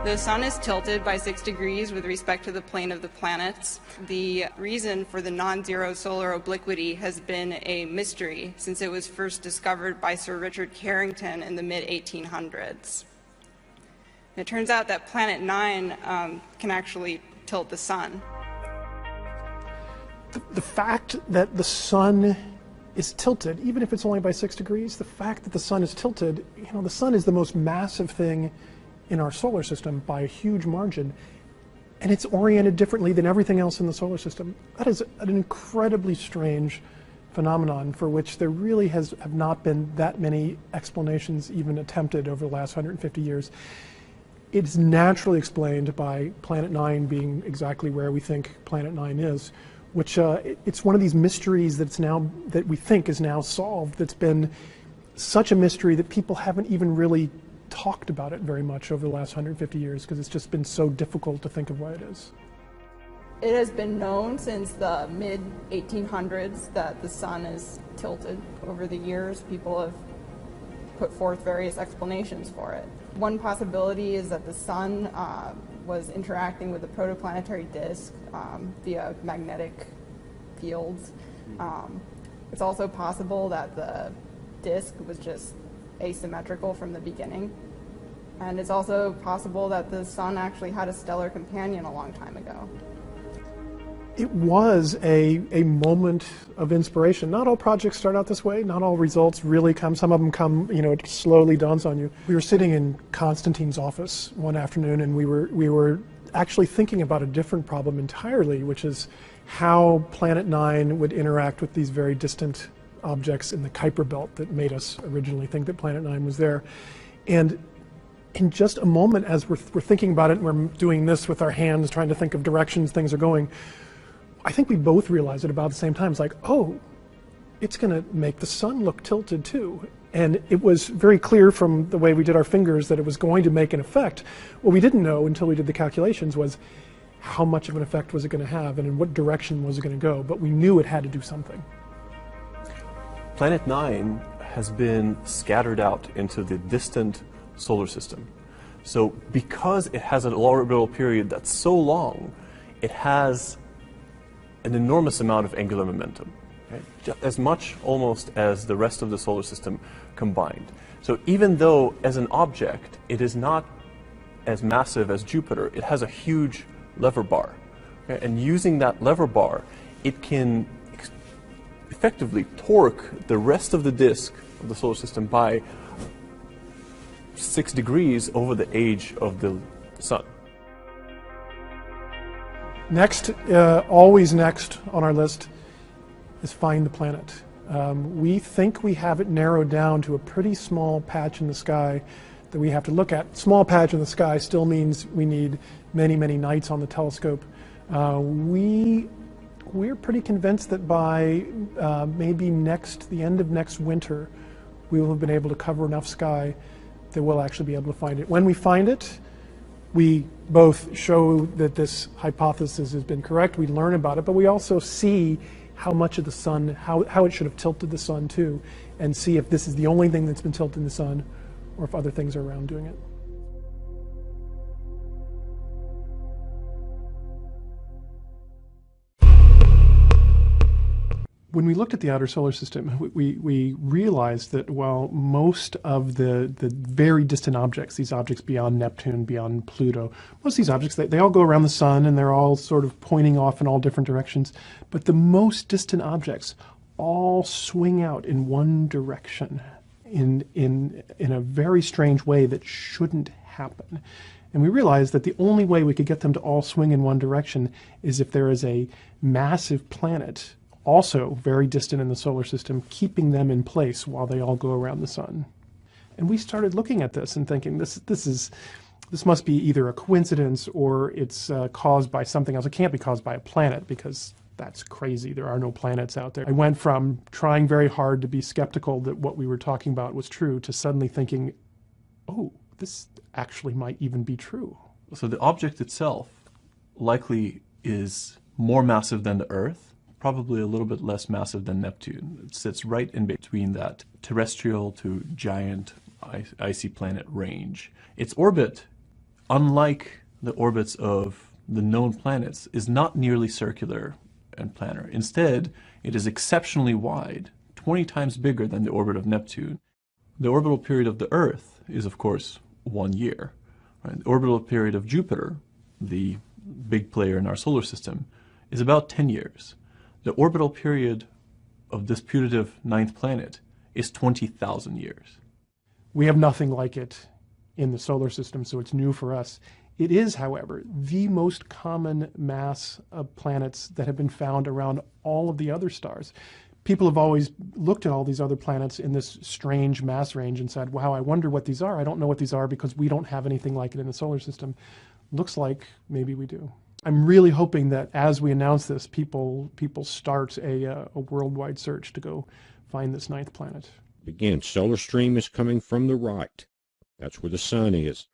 The sun is tilted by 6 degrees with respect to the plane of the planets. The reason for the non-zero solar obliquity has been a mystery since it was first discovered by Sir Richard Carrington in the mid-1800s. It turns out that planet 9 can actually tilt the sun. The fact that the sun is tilted, even if it's only by 6 degrees, the fact that the sun is tilted, the sun is the most massive thing in our solar system by a huge margin, and it's oriented differently than everything else in the solar system. That is an incredibly strange phenomenon for which there really have not been that many explanations even attempted over the last 150 years. It's naturally explained by Planet 9 being exactly where we think Planet 9 is, which it's one of these mysteries that we think is now solved, that's been such a mystery that people haven't even really talked about it very much over the last 150 years because it's just been so difficult to think of why it is. It has been known since the mid-1800s that the sun is tilted. Over the years, people have put forth various explanations for it. One possibility is that the sun was interacting with the protoplanetary disk via magnetic fields. It's also possible that the disk was just asymmetrical from the beginning. And it's also possible that the sun actually had a stellar companion a long time ago. It was a moment of inspiration. Not all projects start out this way. Not all results really come. Some of them come, it slowly dawns on you. We were sitting in Constantine's office one afternoon, and we were actually thinking about a different problem entirely, which is how Planet 9 would interact with these very distant objects in the Kuiper belt that made us originally think that Planet 9 was there. And in just a moment, as we're thinking about it, and we're doing this with our hands, trying to think of directions things are going, I think we both realized at about the same time. It's like, oh, it's going to make the sun look tilted too. And it was very clear from the way we did our fingers that it was going to make an effect. What we didn't know until we did the calculations was how much of an effect was it going to have and in what direction was it going to go. But we knew it had to do something. Planet 9 has been scattered out into the distant solar system. So because it has an orbital period that's so long, it has an enormous amount of angular momentum, right? Just as much almost as the rest of the solar system combined. So even though as an object it is not as massive as Jupiter, it has a huge lever bar. Okay? And using that lever bar, it can effectively torque the rest of the disk of the solar system by 6 degrees over the age of the sun. Next, always next on our list is find the planet. We think we have it narrowed down to a pretty small patch in the sky that we have to look at. Small patch in the sky still means we need many, many nights on the telescope. We're pretty convinced that by maybe the end of next winter, we will have been able to cover enough sky that we'll actually be able to find it. When we find it, we both show that this hypothesis has been correct, we learn about it, but we also see how much of the sun, how it should have tilted the sun too, and see if this is the only thing that's been tilting the sun or if other things are around doing it. When we looked at the outer solar system, we realized that while most of the very distant objects, these objects beyond Neptune, beyond Pluto, most of these objects, they all go around the sun and they're all sort of pointing off in all different directions. But the most distant objects all swing out in one direction in a very strange way that shouldn't happen. And we realized that the only way we could get them to all swing in one direction is if there is a massive planet also very distant in the solar system, keeping them in place while they all go around the sun. And we started looking at this and thinking, this must be either a coincidence or it's caused by something else. It can't be caused by a planet because that's crazy. There are no planets out there. I went from trying very hard to be skeptical that what we were talking about was true to suddenly thinking, oh, this actually might even be true. So the object itself likely is more massive than the Earth, probably a little bit less massive than Neptune. It sits right in between that terrestrial to giant icy planet range. Its orbit unlike the orbits of the known planets, is not nearly circular and planar. Instead, it is exceptionally wide, 20 times bigger than the orbit of Neptune. The orbital period of the Earth is, of course, 1 year. Right? The orbital period of Jupiter, the big player in our solar system, is about 10 years. The orbital period of this putative ninth planet is 20,000 years. We have nothing like it in the solar system, so it's new for us. It is, however, the most common mass of planets that have been found around all of the other stars. People have always looked at all these other planets in this strange mass range and said, wow, I wonder what these are. I don't know what these are because we don't have anything like it in the solar system. Looks like maybe we do. I'm really hoping that as we announce this, people start a worldwide search to go find this ninth planet. Again, solar stream is coming from the right. That's where the sun is.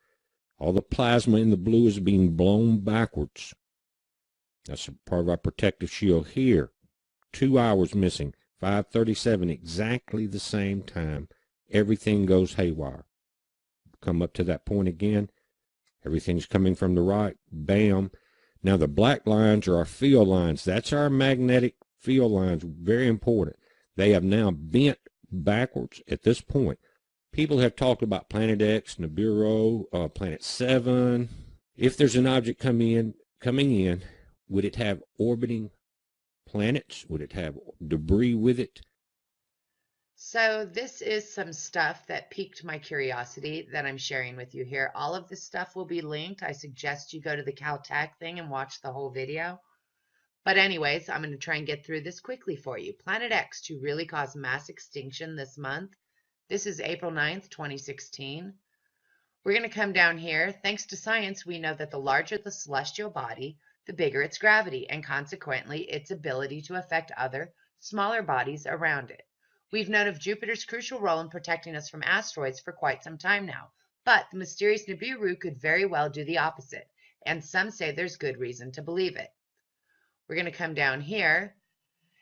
All the plasma in the blue is being blown backwards. That's a part of our protective shield here. 2 hours missing, 5:37, exactly the same time. Everything goes haywire. Come up to that point again. Everything's coming from the right. Bam. Now the black lines are our field lines. That's our magnetic field lines. Very important. They have now bent backwards at this point. People have talked about Planet X, Nibiru, Planet 7. If there's an object coming in, would it have orbiting planets? Would it have debris with it? So this is some stuff that piqued my curiosity that I'm sharing with you here. All of this stuff will be linked. I suggest you go to the Caltech thing and watch the whole video. But anyways, I'm going to try and get through this quickly for you. Planet X to really cause mass extinction this month. This is April 9th, 2016. We're going to come down here. Thanks to science, we know that the larger the celestial body, the bigger its gravity, and consequently its ability to affect other, smaller bodies around it. We've known of Jupiter's crucial role in protecting us from asteroids for quite some time now, but the mysterious Nibiru could very well do the opposite, and some say there's good reason to believe it. We're going to come down here.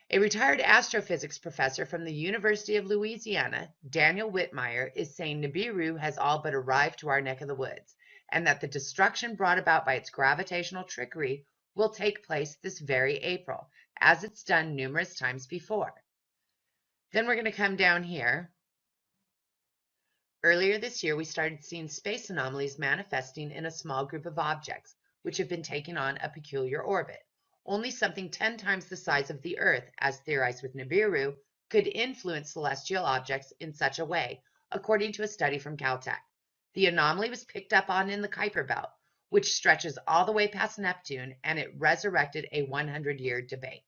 A retired astrophysics professor from the University of Louisiana, Daniel Whitmire, is saying Nibiru has all but arrived to our neck of the woods, and that the destruction brought about by its gravitational trickery will take place this very April, as it's done numerous times before. Then we're going to come down here. Earlier this year, we started seeing space anomalies manifesting in a small group of objects, which have been taking on a peculiar orbit. Only something 10 times the size of the Earth, as theorized with Nibiru, could influence celestial objects in such a way, according to a study from Caltech. The anomaly was picked up on in the Kuiper Belt, which stretches all the way past Neptune, and it resurrected a 100-year debate.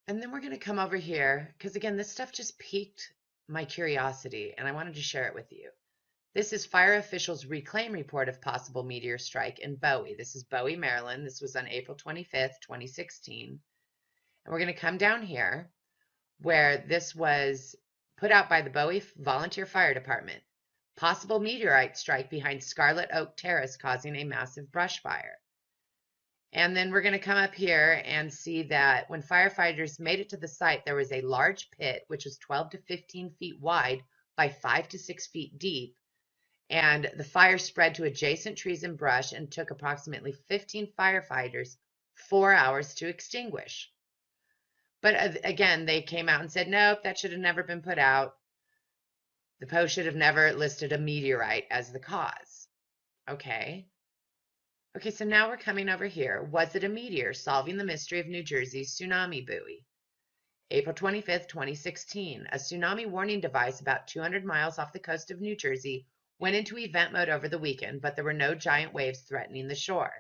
And then we're going to come over here, because again, this stuff just piqued my curiosity, and I wanted to share it with you. This is fire officials' reclaim report of possible meteor strike in Bowie. This is Bowie, Maryland. This was on April 25th, 2016. And we're going to come down here where this was put out by the Bowie Volunteer Fire Department. Possible meteorite strike behind Scarlet Oak Terrace causing a massive brush fire. And then we're going to come up here and see that when firefighters made it to the site, there was a large pit, which was 12 to 15 feet wide by 5 to 6 feet deep. And the fire spread to adjacent trees and brush and took approximately 15 firefighters 4 hours to extinguish. But again, they came out and said, nope, that should have never been put out. The post should have never listed a meteorite as the cause. Okay. Okay, so now we're coming over here. Was it a meteor? Solving the mystery of New Jersey's tsunami buoy. April 25th, 2016. A tsunami warning device about 200 miles off the coast of New Jersey went into event mode over the weekend, but there were no giant waves threatening the shore.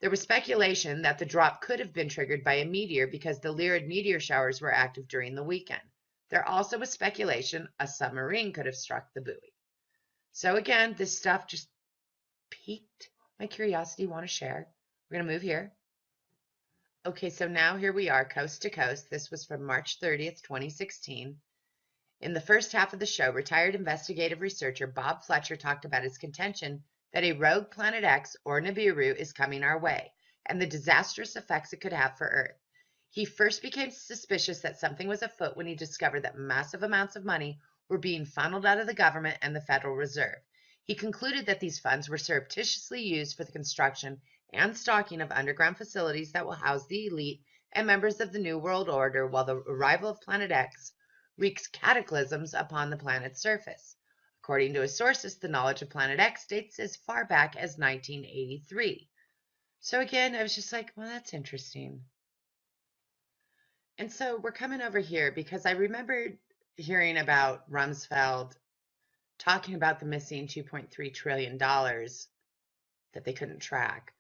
There was speculation that the drop could have been triggered by a meteor because the Lyrid meteor showers were active during the weekend. There also was speculation a submarine could have struck the buoy. So again, this stuff just piqued my curiosity, want to share. We're going to move here. Okay, so now here we are, coast to coast. This was from March 30th, 2016. In the first half of the show, retired investigative researcher Bob Fletcher talked about his contention that a rogue Planet X or Nibiru is coming our way and the disastrous effects it could have for Earth. He first became suspicious that something was afoot when he discovered that massive amounts of money were being funneled out of the government and the Federal Reserve. He concluded that these funds were surreptitiously used for the construction and stocking of underground facilities that will house the elite and members of the New World Order, while the arrival of Planet X wreaks cataclysms upon the planet's surface. According to his sources, the knowledge of Planet X dates as far back as 1983. So again, I was just like, well, that's interesting. And so we're coming over here because I remembered hearing about Rumsfeld talking about the missing $2.3 trillion that they couldn't track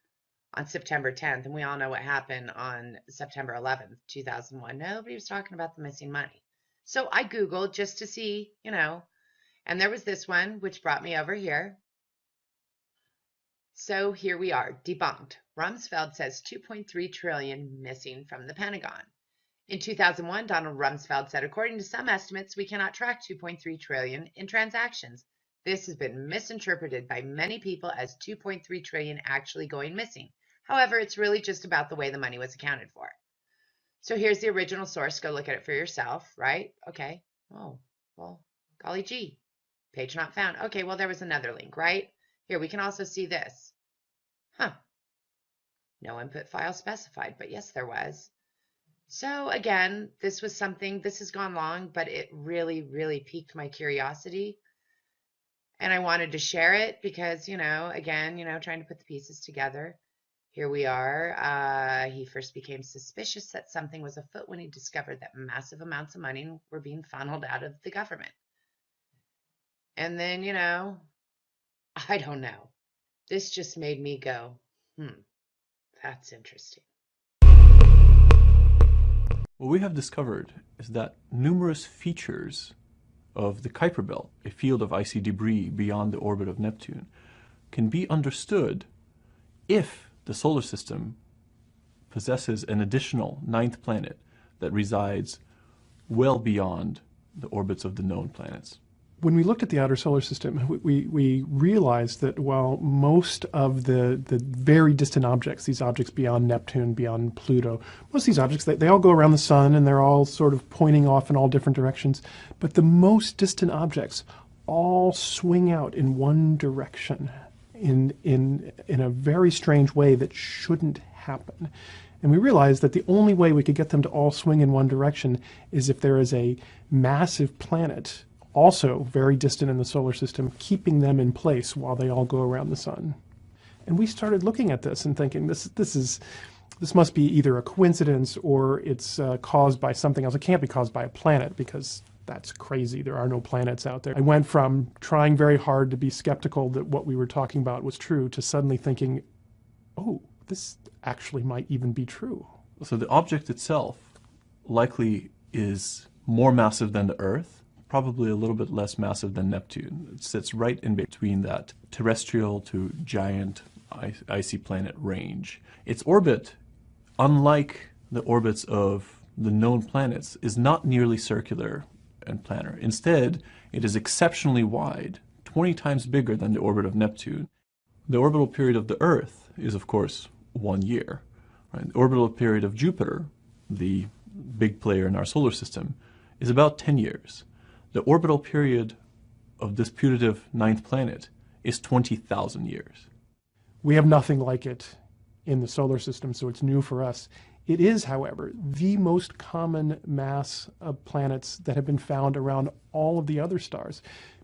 on September 10th. And we all know what happened on September 11th, 2001. Nobody was talking about the missing money. So I Googled just to see, and there was this one, which brought me over here. So here we are, debunked. Rumsfeld says 2.3 trillion missing from the Pentagon. In 2001, Donald Rumsfeld said, according to some estimates, we cannot track 2.3 trillion in transactions. This has been misinterpreted by many people as 2.3 trillion actually going missing. However, it's really just about the way the money was accounted for. So here's the original source. Go look at it for yourself, right? Okay. Oh, well, golly gee. Page not found. Okay, well, there was another link, right? Here, we can also see this. Huh. No input file specified, but yes, there was. So again, this was something, this has gone long, but it really, really piqued my curiosity. And I wanted to share it because, again, trying to put the pieces together. Here we are. He first became suspicious that something was afoot when he discovered that massive amounts of money were being funneled out of the government. And then, I don't know. This just made me go, that's interesting. What we have discovered is that numerous features of the Kuiper Belt, a field of icy debris beyond the orbit of Neptune, can be understood if the solar system possesses an additional ninth planet that resides well beyond the orbits of the known planets. When we looked at the outer solar system, we realized that while most of the very distant objects, these objects beyond Neptune, beyond Pluto, most of these objects, they all go around the sun and they're all sort of pointing off in all different directions. But the most distant objects all swing out in one direction in a very strange way that shouldn't happen. And we realized that the only way we could get them to all swing in one direction is if there is a massive planet also very distant in the solar system, keeping them in place while they all go around the sun. And we started looking at this and thinking, this must be either a coincidence or it's caused by something else. It can't be caused by a planet because that's crazy. There are no planets out there. I went from trying very hard to be skeptical that what we were talking about was true to suddenly thinking, oh, this actually might even be true. So the object itself likely is more massive than the Earth, probably a little bit less massive than Neptune. It sits right in between that terrestrial to giant icy planet range. Its orbit, unlike the orbits of the known planets, is not nearly circular and planar. Instead, it is exceptionally wide, 20 times bigger than the orbit of Neptune. The orbital period of the Earth is, of course, 1 year. Right? The orbital period of Jupiter, the big player in our solar system, is about 10 years. The orbital period of this putative ninth planet is 20,000 years. We have nothing like it in the solar system, so it's new for us. It is, however, the most common mass of planets that have been found around all of the other stars.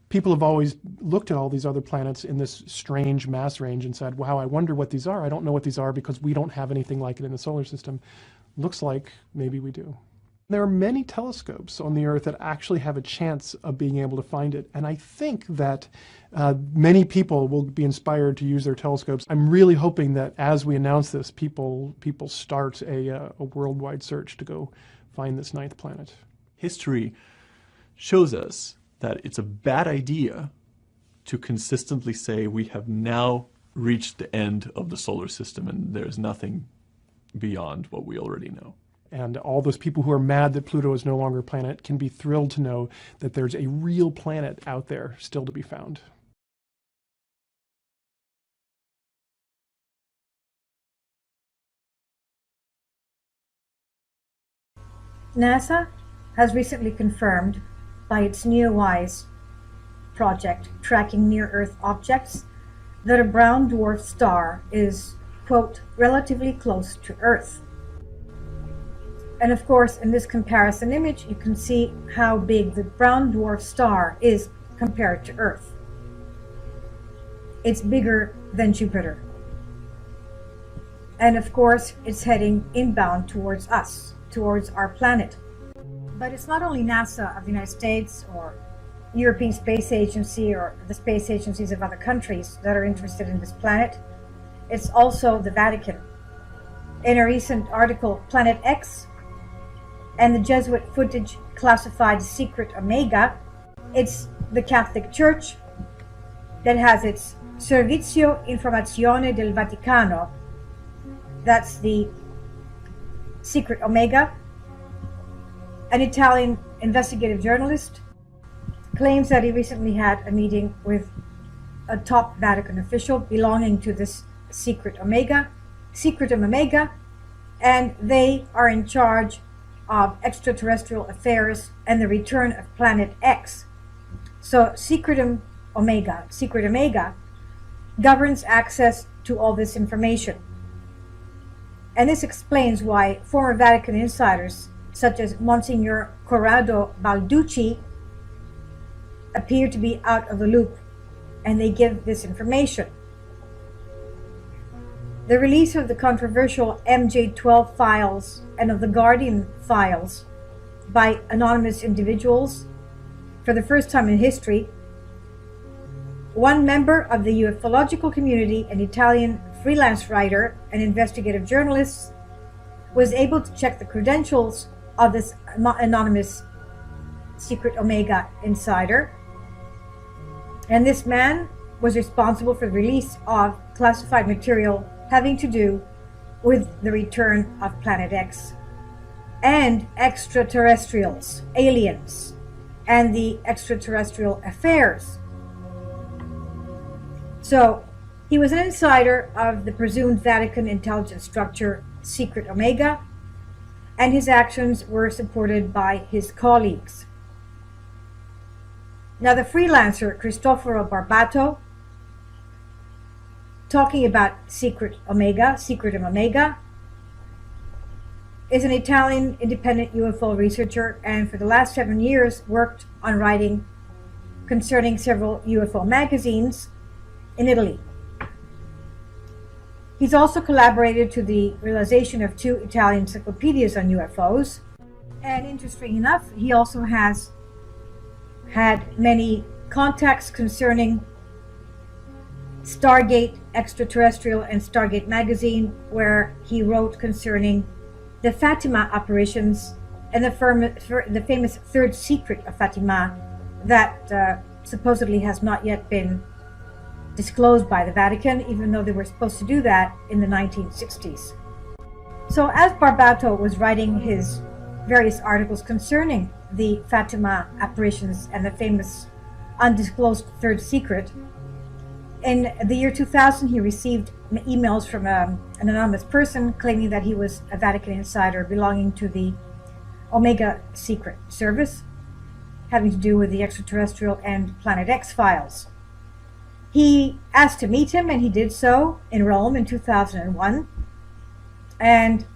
People have always looked at all these other planets in this strange mass range and said, wow, I wonder what these are. I don't know what these are because we don't have anything like it in the solar system. Looks like maybe we do. There are many telescopes on the Earth that actually have a chance of being able to find it. And I think that many people will be inspired to use their telescopes. I'm really hoping that as we announce this, people start a worldwide search to go find this ninth planet. History shows us that it's a bad idea to consistently say we have now reached the end of the solar system and there's nothing beyond what we already know. And all those people who are mad that Pluto is no longer a planet can be thrilled to know that there's a real planet out there still to be found. NASA has recently confirmed by its NEOWISE project tracking near-Earth objects that a brown dwarf star is, quote, relatively close to Earth. And of course, in this comparison image, you can see how big the brown dwarf star is compared to Earth. It's bigger than Jupiter. And of course, it's heading inbound towards us, towards our planet. But it's not only NASA of the United States or European Space Agency or the space agencies of other countries that are interested in this planet. It's also the Vatican. In a recent article, Planet X and the Jesuit footage classified Secret Omega, it's the Catholic Church that has its Servizio Informazione del Vaticano. That's the Secret Omega. An Italian investigative journalist claims that he recently had a meeting with a top Vatican official belonging to this Secretum Omega, and they are in charge of extraterrestrial affairs and the return of Planet X. So Secret Omega, governs access to all this information. And this explains why former Vatican insiders, such as Monsignor Corrado Balducci, appear to be out of the loop, and they give this information. The release of the controversial MJ12 files and of the Guardian files by anonymous individuals for the first time in history, one member of the ufological community, an Italian freelance writer and investigative journalist, was able to check the credentials of this anonymous Secret Omega insider. And this man was responsible for the release of classified material having to do with the return of Planet X and extraterrestrials, aliens, and the extraterrestrial affairs. So he was an insider of the presumed Vatican intelligence structure, Secret Omega, and his actions were supported by his colleagues. Now, the freelancer Cristoforo Barbato, talking about Secretum Omega, is an Italian independent UFO researcher, and for the last 7 years worked on writing concerning several UFO magazines in Italy. He's also collaborated to the realization of 2 Italian encyclopedias on UFOs, and interesting enough, he also has had many contacts concerning Stargate Extraterrestrial and Stargate Magazine, where he wrote concerning the Fatima apparitions and the famous third secret of Fatima that supposedly has not yet been disclosed by the Vatican, even though they were supposed to do that in the 1960s. So as Barbato was writing his various articles concerning the Fatima apparitions and the famous undisclosed third secret, in the year 2000 he received emails from an anonymous person claiming that he was a Vatican insider belonging to the Omega Secret Service, having to do with the extraterrestrial and Planet X files. He asked to meet him, and he did so in Rome in 2001, and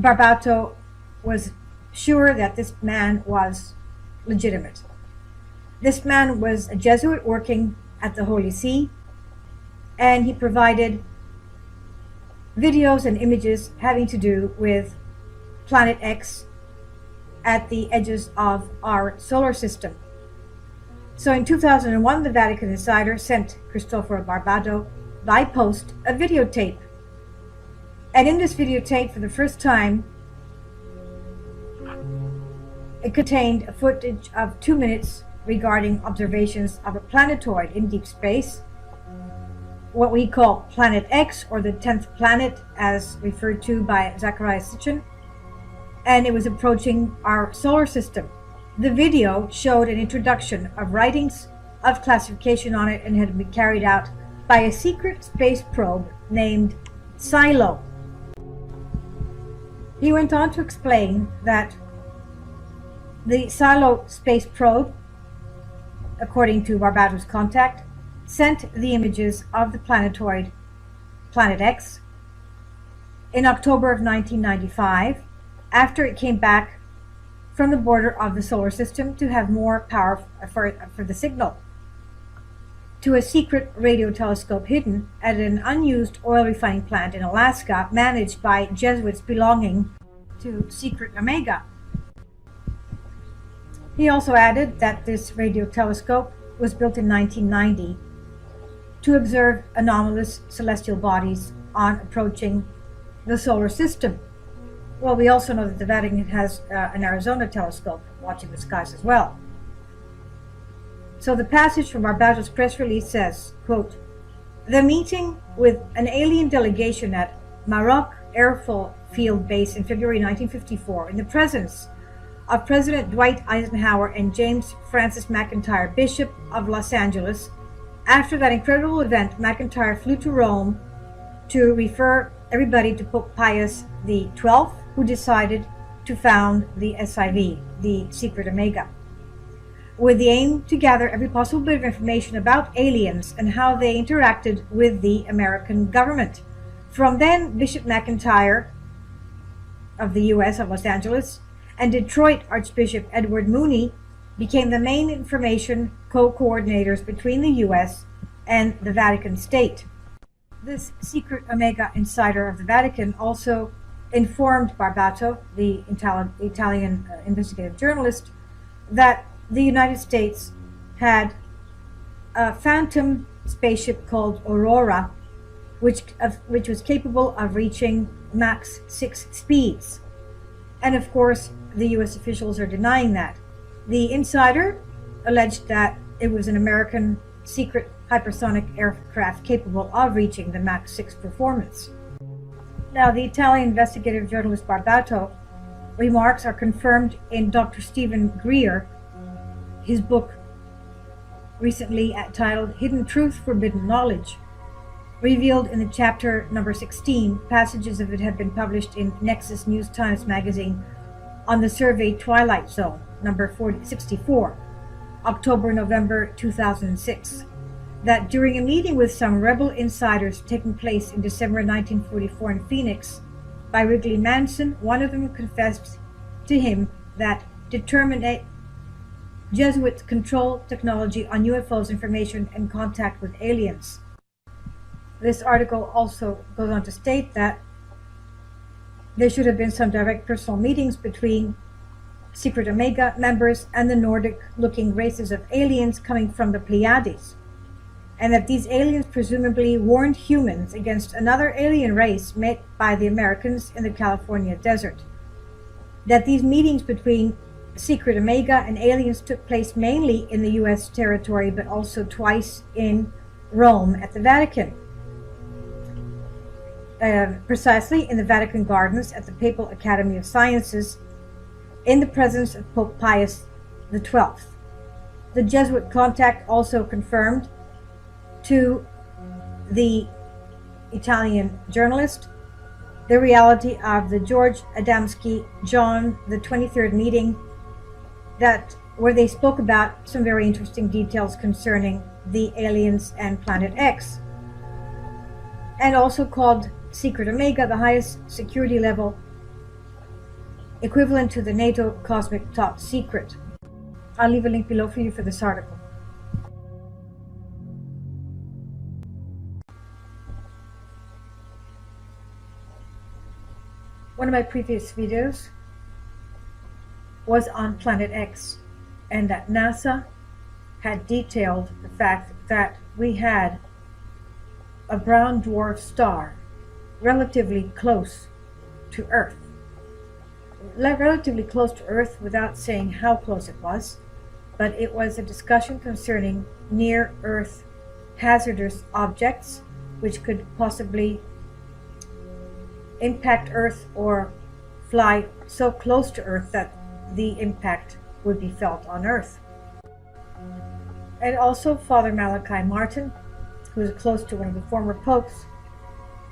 Barbato was sure that this man was legitimate. This man was a Jesuit working at the Holy See, and he provided videos and images having to do with Planet X at the edges of our solar system. So in 2001, the Vatican insider sent Cristoforo Barbato by post a videotape. And in this videotape, for the first time, it contained a footage of 2 minutes regarding observations of a planetoid in deep space, what we call Planet X, or the 10th planet, as referred to by Zecharia Sitchin, and it was approaching our solar system. The video showed an introduction of writings of classification on it and had been carried out by a secret space probe named Silo. He went on to explain that the Silo space probe according to Barbados Contact, sent the images of the planetoid Planet X in October of 1995, after it came back from the border of the solar system to have more power for the signal, to a secret radio telescope hidden at an unused oil refining plant in Alaska managed by Jesuits belonging to Secret Omega. He also added that this radio telescope was built in 1990 to observe anomalous celestial bodies on approaching the solar system. Well, we also know that the Vatican has an Arizona telescope watching the skies as well. So the passage from Barbados' press release says, quote, "The meeting with an alien delegation at Maroc Airfield Base in February 1954 in the presence of President Dwight Eisenhower and James Francis McIntyre, Bishop of Los Angeles. After that incredible event, McIntyre flew to Rome to refer everybody to Pope Pius the 12th, who decided to found the SIV, the Secret Omega, with the aim to gather every possible bit of information about aliens and how they interacted with the American government. From then, Bishop McIntyre of the U.S. of Los Angeles and Detroit Archbishop Edward Mooney became the main information co-coordinators between the U.S. and the Vatican State. This secret Omega insider of the Vatican also informed Barbato, the Italian investigative journalist, that the United States had a phantom spaceship called Aurora, which was capable of reaching Mach 6 speeds. And of course, the U.S. officials are denying that. The insider alleged that it was an American secret hypersonic aircraft capable of reaching the Mach 6 performance. Now, the Italian investigative journalist Barbato remarks are confirmed in Dr. Stephen Greer, his book recently titled Hidden Truth, Forbidden Knowledge. Revealed in the chapter number 16, passages of it have been published in Nexus News Times magazine on the survey Twilight Zone, number 64, October-November 2006, that during a meeting with some rebel insiders taking place in December 1944 in Phoenix by Wrigley Manson, one of them confessed to him that Indeterminate Jesuits control technology on UFOs, information, and contact with aliens. This article also goes on to state that there should have been some direct personal meetings between Secret Omega members and the Nordic-looking races of aliens coming from the Pleiades, and that these aliens presumably warned humans against another alien race met by the Americans in the California desert. That these meetings between Secret Omega and aliens took place mainly in the U.S. territory, but also twice in Rome at the Vatican. Precisely in the Vatican Gardens at the Papal Academy of Sciences, in the presence of Pope Pius the 12th. The Jesuit contact also confirmed to the Italian journalist the reality of the George Adamski John the 23rd meeting, where they spoke about some very interesting details concerning the aliens and Planet X, and also called Secret Omega the highest security level, equivalent to the NATO Cosmic Top Secret. I'll leave a link below for you for this article. One of my previous videos was on Planet X, and that NASA had detailed the fact that we had a brown dwarf star relatively close to Earth. Relatively close to Earth without saying how close it was, but it was a discussion concerning near-Earth hazardous objects which could possibly impact Earth or fly so close to Earth that the impact would be felt on Earth. And also Father Malachi Martin, who is close to one of the former popes,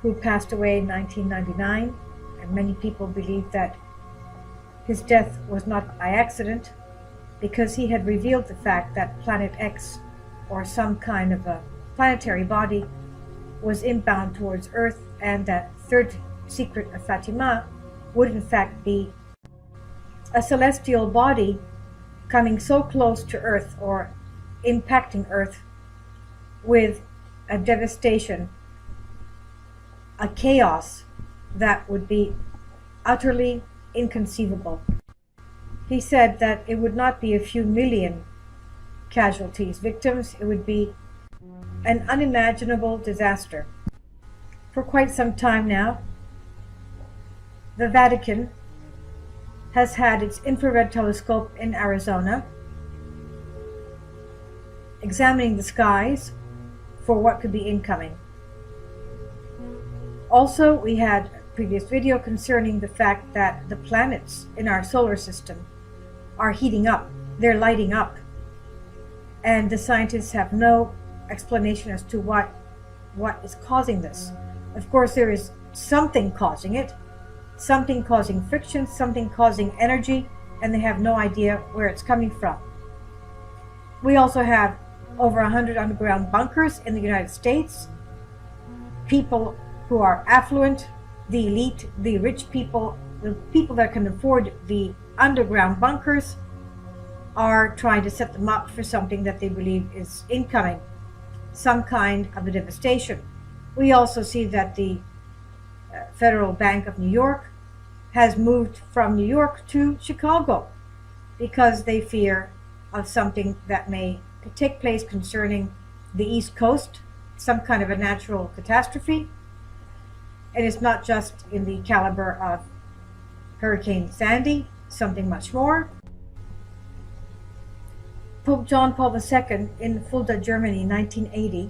who passed away in 1999, and many people believe that his death was not by accident, because he had revealed the fact that Planet X, or some kind of a planetary body, was inbound towards Earth, and that third secret of Fatima would in fact be a celestial body coming so close to Earth, or impacting Earth with a devastation, a chaos that would be utterly inconceivable. He said that it would not be a few million casualties, victims, it would be an unimaginable disaster. For quite some time now, the Vatican has had its infrared telescope in Arizona examining the skies for what could be incoming. Also, we had a previous video concerning the fact that the planets in our solar system are heating up, they're lighting up, and the scientists have no explanation as to what is causing this. Of course, there is something causing it, something causing friction, something causing energy, and they have no idea where it's coming from. We also have over 100 underground bunkers in the United States. People who are affluent, the elite, the rich people, the people that can afford the underground bunkers, are trying to set them up for something that they believe is incoming, some kind of a devastation. We also see that the Federal Bank of New York has moved from New York to Chicago because they fear of something that may take place concerning the East Coast, some kind of a natural catastrophe. And it's not just in the caliber of Hurricane Sandy, something much more. Pope John Paul II in Fulda, Germany, 1980.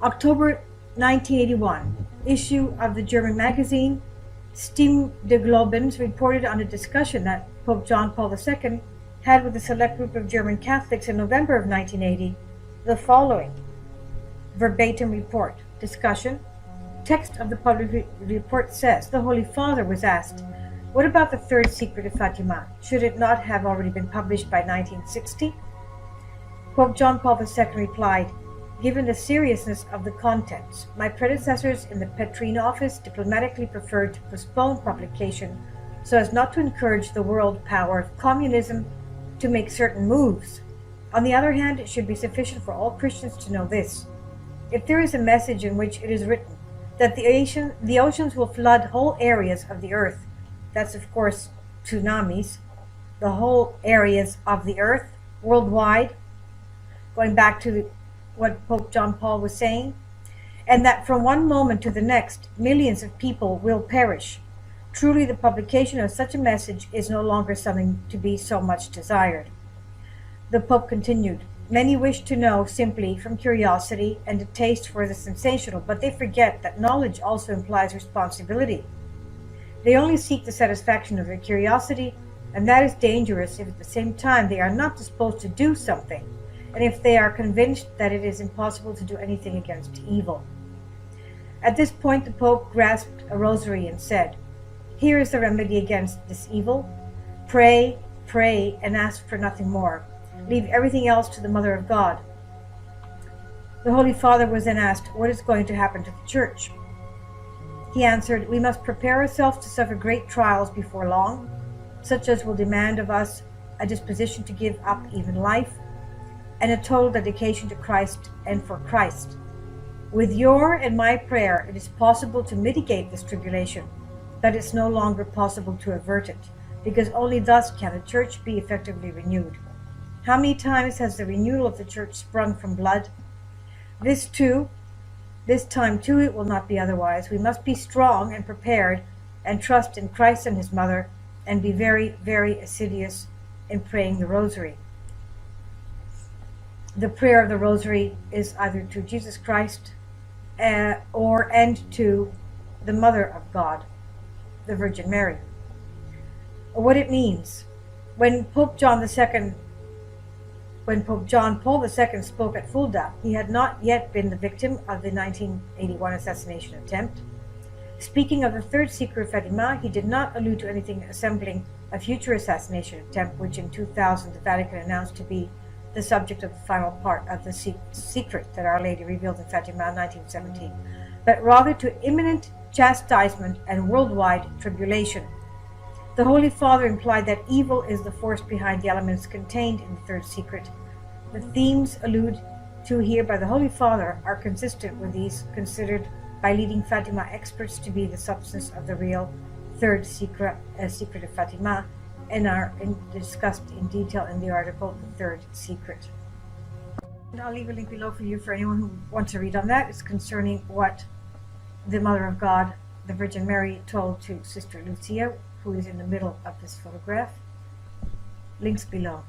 October 1981, issue of the German magazine Stimme des Glaubens reported on a discussion that Pope John Paul II had with a select group of German Catholics in November of 1980 the following verbatim report. Discussion. Text of the public report says, the Holy Father was asked, what about the third secret of Fatima? Should it not have already been published by 1960? Pope John Paul II replied, given the seriousness of the contents, my predecessors in the Petrine office diplomatically preferred to postpone publication so as not to encourage the world power of communism to make certain moves. On the other hand, it should be sufficient for all Christians to know this. If there is a message in which it is written that the oceans will flood whole areas of the earth, that's of course tsunamis, the whole areas of the earth worldwide, going back to what Pope John Paul was saying, and that from one moment to the next, millions of people will perish. Truly, the publication of such a message is no longer something to be so much desired. The Pope continued, many wish to know simply from curiosity and a taste for the sensational, but they forget that knowledge also implies responsibility. They only seek the satisfaction of their curiosity, and that is dangerous if at the same time they are not disposed to do something, and if they are convinced that it is impossible to do anything against evil. At this point, the Pope grasped a rosary and said, here is the remedy against this evil. Pray, pray, and ask for nothing more. Leave everything else to the Mother of God. The Holy Father was then asked, what is going to happen to the Church? He answered, we must prepare ourselves to suffer great trials before long, such as will demand of us a disposition to give up even life, and a total dedication to Christ and for Christ. With your and my prayer, it is possible to mitigate this tribulation, but it's no longer possible to avert it, because only thus can the Church be effectively renewed. How many times has the renewal of the Church sprung from blood? This time too it will not be otherwise. We must be strong and prepared, and trust in Christ and his Mother, and be very, very assiduous in praying the Rosary. The prayer of the Rosary is either to Jesus Christ and to the Mother of God, the Virgin Mary. What it means, when Pope John Paul II spoke at Fulda, he had not yet been the victim of the 1981 assassination attempt. Speaking of the third secret of Fatima, he did not allude to anything resembling a future assassination attempt, which in 2000 the Vatican announced to be the subject of the final part of the secret that Our Lady revealed in Fatima in 1917, but rather to imminent chastisement and worldwide tribulation. The Holy Father implied that evil is the force behind the elements contained in the third secret. The themes alluded to here by the Holy Father are consistent with these considered by leading Fatima experts to be the substance of the real third secret of Fatima, and are discussed in detail in the article The Third Secret. And I'll leave a link below for you for anyone who wants to read on that. It's concerning what the Mother of God, the Virgin Mary, told to Sister Lucia, who is in the middle of this photograph. Links below.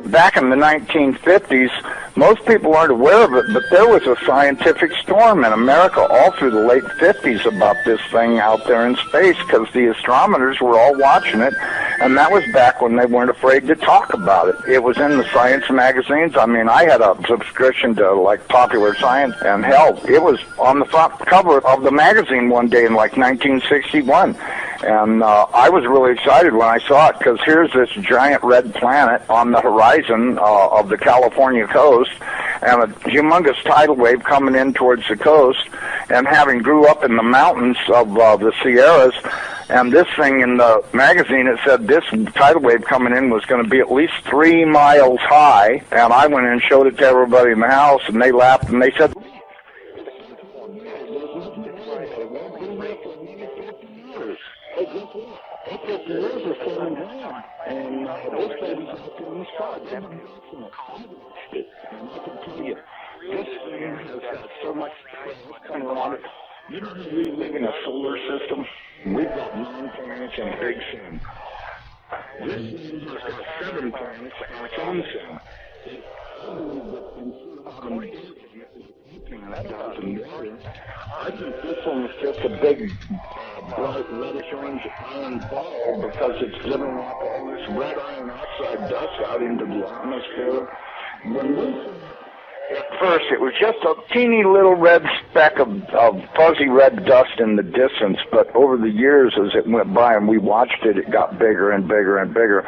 Back in the 1950s, most people aren't aware of it, but there was a scientific storm in America all through the late 50s about this thing out there in space, because the astronomers were all watching it, and that was back when they weren't afraid to talk about it. It was in the science magazines. I mean, I had a subscription to, like, Popular Science, and hell, it was on the front cover of the magazine one day in, like, 1961. And I was really excited when I saw it, because here's this giant red planet on the horizon of the California coast, and a humongous tidal wave coming in towards the coast, and having grew up in the mountains of the Sierras, and this thing in the magazine, it said this tidal wave coming in was going to be at least 3 miles high, and I went in and showed it to everybody in the house, and they laughed, and they said, you know, we live in a solar system. We've got 9 planets and a big sun. This system has got 7 planets and its own sun. I think this one is just a big, bright, reddish-orange iron ball because it's giving off all this red iron oxide dust out into the atmosphere. At first, it was just a teeny little red speck of fuzzy red dust in the distance, but over the years, as it went by and we watched it, it got bigger and bigger and bigger.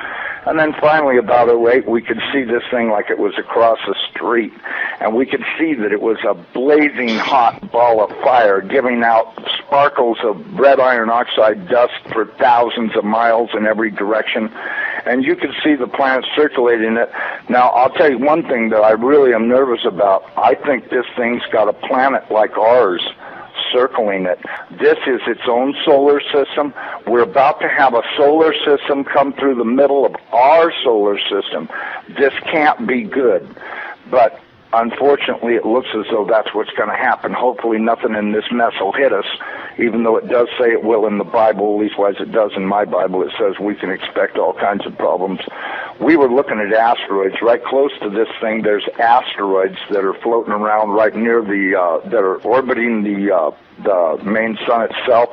And then finally, about 2008, we could see this thing like it was across the street, and we could see that it was a blazing hot ball of fire giving out sparkles of red iron oxide dust for thousands of miles in every direction. And you could see the planet circulating it. Now, I'll tell you one thing that I really am nervous about. I think this thing's got a planet like ours circling it. This is its own solar system. We're about to have a solar system come through the middle of our solar system. This can't be good. But unfortunately, it looks as though that's what's going to happen. Hopefully nothing in this mess will hit us, even though it does say it will in the Bible, leastwise it does in my Bible. It says we can expect all kinds of problems. We were looking at asteroids. Right close to this thing, there's asteroids that are floating around right near that are orbiting the main sun itself.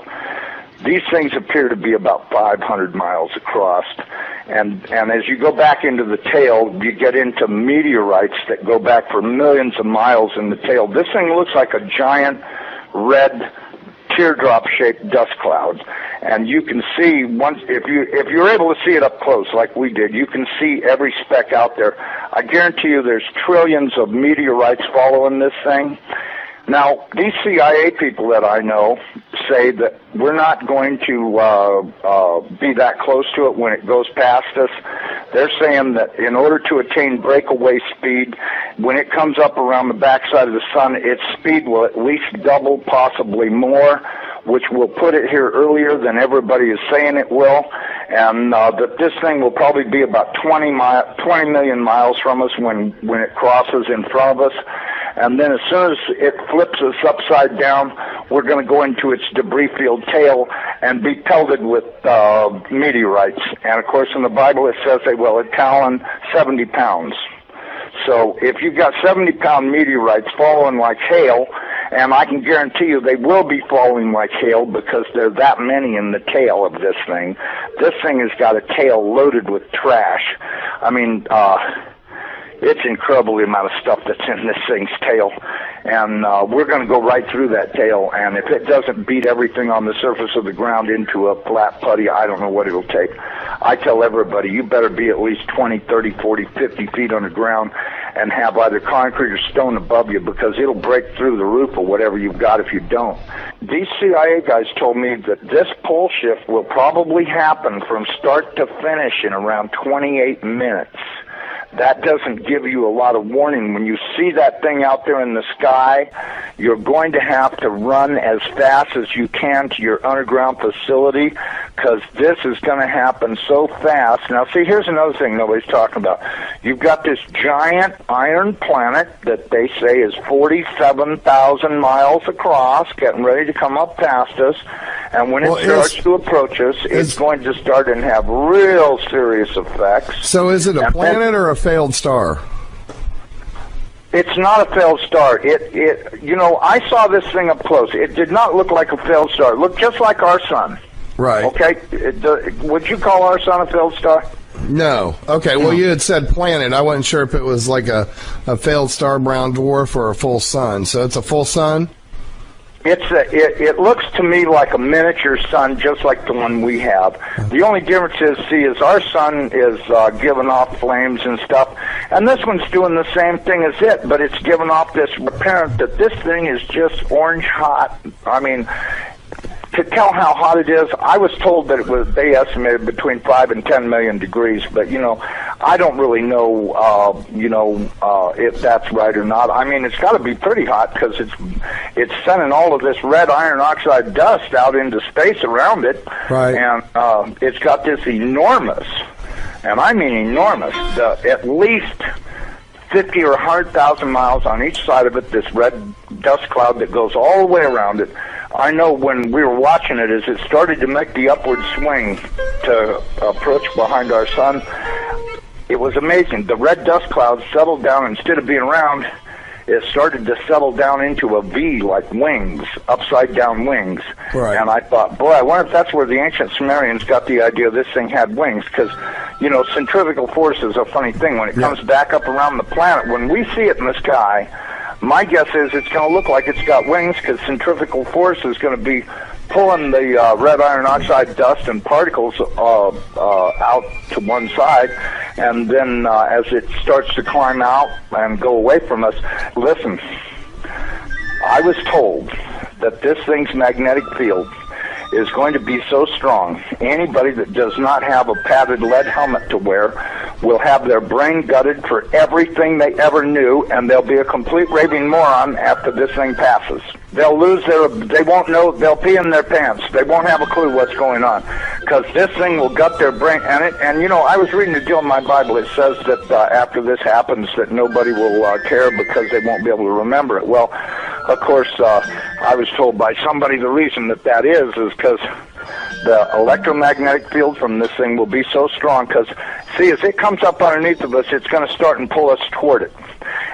These things appear to be about 500 miles across. And as you go back into the tail, you get into meteorites that go back for millions of miles in the tail. This thing looks like a giant red teardrop-shaped dust cloud. And you can see, if you're able to see it up close like we did, you can see every speck out there. I guarantee you there's trillions of meteorites following this thing. Now, these CIA people that I know say that we're not going to be that close to it when it goes past us. They're saying that in order to attain breakaway speed, when it comes up around the backside of the sun, its speed will at least double, possibly more, which will put it here earlier than everybody is saying it will, and that this thing will probably be about 20 million miles from us when it crosses in front of us. And then as soon as it flips us upside down, we're going to go into its debris field tail and be pelted with meteorites. And, of course, in the Bible it says they will a talon 70 pounds. So if you've got 70-pound meteorites falling like hail, and I can guarantee you they will be falling like hail because there are that many in the tail of this thing. This thing has got a tail loaded with trash. I mean, it's incredible the amount of stuff that's in this thing's tail. And we're going to go right through that tail, and if it doesn't beat everything on the surface of the ground into a flat putty, I don't know what it'll take. I tell everybody, you better be at least 20, 30, 40, 50 feet underground and have either concrete or stone above you, because it'll break through the roof or whatever you've got if you don't. These CIA guys told me that this pole shift will probably happen from start to finish in around 28 minutes. That doesn't give you a lot of warning. When you see that thing out there in the sky, you're going to have to run as fast as you can to your underground facility, because this is going to happen so fast. Now, see, here's another thing nobody's talking about. You've got this giant iron planet that they say is 47,000 miles across, getting ready to come up past us, and when it starts to approach us, it's going to start and have real serious effects. So is it a planet or a failed star? It's not a failed star. You know, I saw this thing up close. It did not look like a failed star. It looked just like our sun. Right. Okay. Would you call our sun a failed star? No. Okay. Well, you had said planet. I wasn't sure if it was like a failed star, brown dwarf, or a full sun. So it's a full sun? It looks to me like a miniature sun, just like the one we have. The only difference is our sun is giving off flames and stuff, and this one's doing the same thing as it, but it's giving off this apparent that this thing is just orange hot. I mean, to tell how hot it is, I was told that they estimated between 5 and 10 million degrees, but, you know, I don't really know, if that's right or not. I mean, it's got to be pretty hot because it's sending all of this red iron oxide dust out into space around it. Right. And it's got this enormous, and I mean enormous, at least 50 or 100,000 miles on each side of it, this red dust cloud that goes all the way around it. I know when we were watching it, as it started to make the upward swing to approach behind our sun, it was amazing. The red dust cloud settled down. Instead of being round, it started to settle down into a V, like wings, upside-down wings. Right. And I thought, boy, I wonder if that's where the ancient Sumerians got the idea this thing had wings, because, you know, centrifugal force is a funny thing. When it comes back up around the planet, when we see it in the sky, my guess is it's going to look like it's got wings, because centrifugal force is going to be pulling the red iron oxide dust and particles out to one side, and then as it starts to climb out and go away from us, listen, I was told that this thing's magnetic field is going to be so strong, anybody that does not have a padded lead helmet to wear will have their brain gutted for everything they ever knew, and they'll be a complete raving moron after this thing passes. They'll they won't know, they'll pee in their pants. They won't have a clue what's going on, because this thing will gut their brain. And you know, I was reading a deal in my Bible. It says that after this happens, that nobody will care because they won't be able to remember it. Well, of course, I was told by somebody the reason that is because the electromagnetic field from this thing will be so strong, because, see, as it comes up underneath of us, it's going to start and pull us toward it.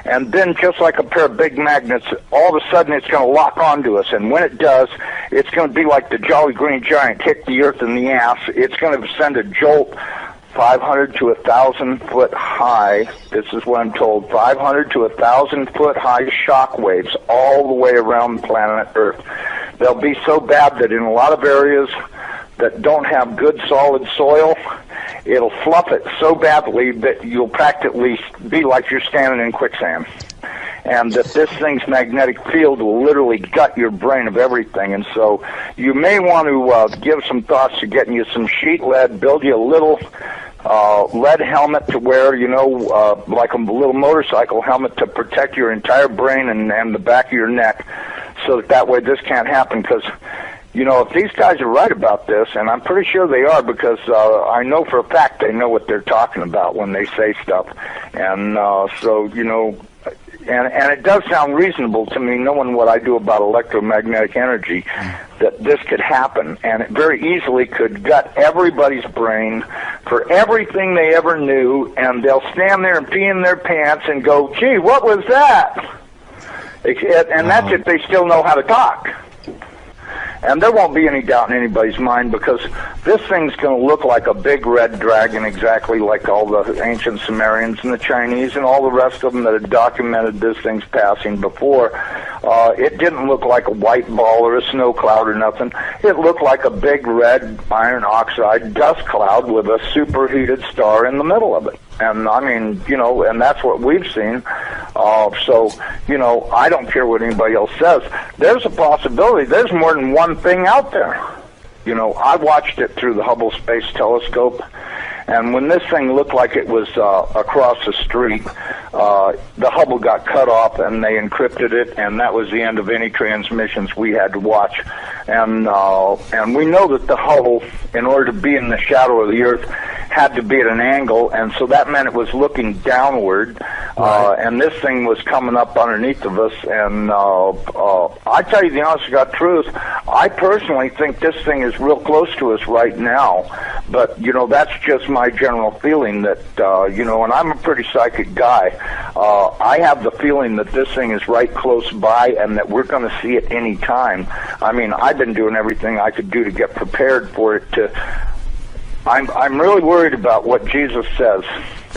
And then, just like a pair of big magnets, all of a sudden it's going to lock onto us. And when it does, it's going to be like the Jolly Green Giant kicked the earth in the ass. It's going to send a jolt 500 to 1,000 foot high. This is what I'm told. 500 to 1,000 foot high shock waves all the way around planet Earth. They'll be so bad that in a lot of areas that don't have good solid soil, it'll fluff it so badly that you'll practically be like you're standing in quicksand. And that this thing's magnetic field will literally gut your brain of everything. And so you may want to give some thoughts to getting you some sheet lead, build you a little lead helmet to wear, you know, like a little motorcycle helmet to protect your entire brain and the back of your neck, so that way this can't happen. Because, you know, if these guys are right about this, and I'm pretty sure they are, because I know for a fact they know what they're talking about when they say stuff. And so, you know, and it does sound reasonable to me, knowing what I do about electromagnetic energy, that this could happen. And it very easily could gut everybody's brain for everything they ever knew, and they'll stand there and pee in their pants and go, gee, what was that? And that's if they still know how to talk. And there won't be any doubt in anybody's mind, because this thing's going to look like a big red dragon, exactly like all the ancient Sumerians and the Chinese and all the rest of them that had documented this thing's passing before. It didn't look like a white ball or a snow cloud or nothing. It looked like a big red iron oxide dust cloud with a superheated star in the middle of it. And I mean, you know, and that's what we've seen. So, you know, I don't care what anybody else says. There's a possibility. There's more than one thing out there. You know, I watched it through the Hubble Space Telescope, and when this thing looked like it was across the street, the Hubble got cut off and they encrypted it, and that was the end of any transmissions we had to watch. And we know that the Hubble, in order to be in the shadow of the Earth, had to be at an angle, and so that meant it was looking downward, and this thing was coming up underneath of us. And I tell you the honest to God truth, I personally think this thing is real close to us right now, but, you know, that's just my general feeling that, you know, and I'm a pretty psychic guy. I have the feeling that this thing is right close by and that we're going to see it any time. I mean, I've been doing everything I could do to get prepared for it to... I'm really worried about what Jesus says.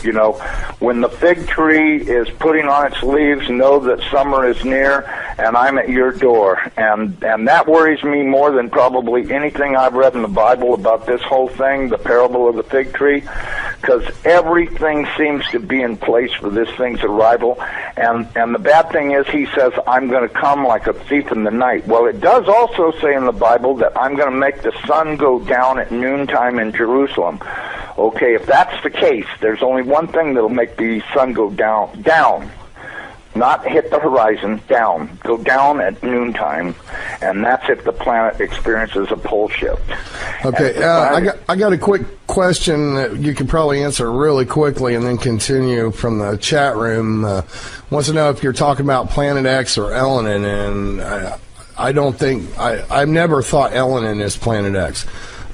You know, when the fig tree is putting on its leaves, know that summer is near, and I'm at your door. And that worries me more than probably anything I've read in the Bible about this whole thing, the parable of the fig tree, because everything seems to be in place for this thing's arrival. And the bad thing is, he says, I'm going to come like a thief in the night. Well, it does also say in the Bible that I'm going to make the sun go down at noontime in Jerusalem. Okay, if that's the case, there's only one thing that'll make the sun go down, not hit the horizon, down, go down at noontime, and that's if the planet experiences a pole shift. Okay, I got a quick question that you can probably answer really quickly and then continue from the chat room. Wants to know if you're talking about Planet X or Elenin, and I don't think, I've never thought Elenin is Planet X.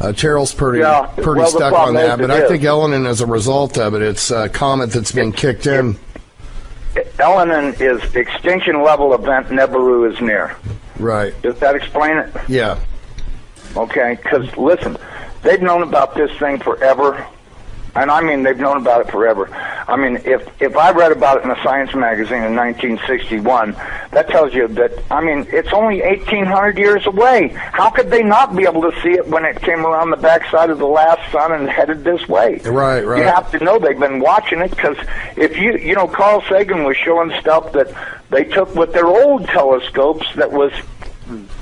Cheryl's pretty stuck on that, but I think Elenin, as a result of it, it's a comet that's been kicked in. Elenin is extinction level event Nibiru is near. Right. Does that explain it? Yeah. Okay, because listen, they've known about this thing forever. And I mean, they've known about it forever. I mean, if I read about it in a science magazine in 1961, that tells you that, I mean, it's only 1,800 years away. How could they not be able to see it when it came around the backside of the last sun and headed this way? Right. You have to know they've been watching it, because if you know, Carl Sagan was showing stuff that they took with their old telescopes that was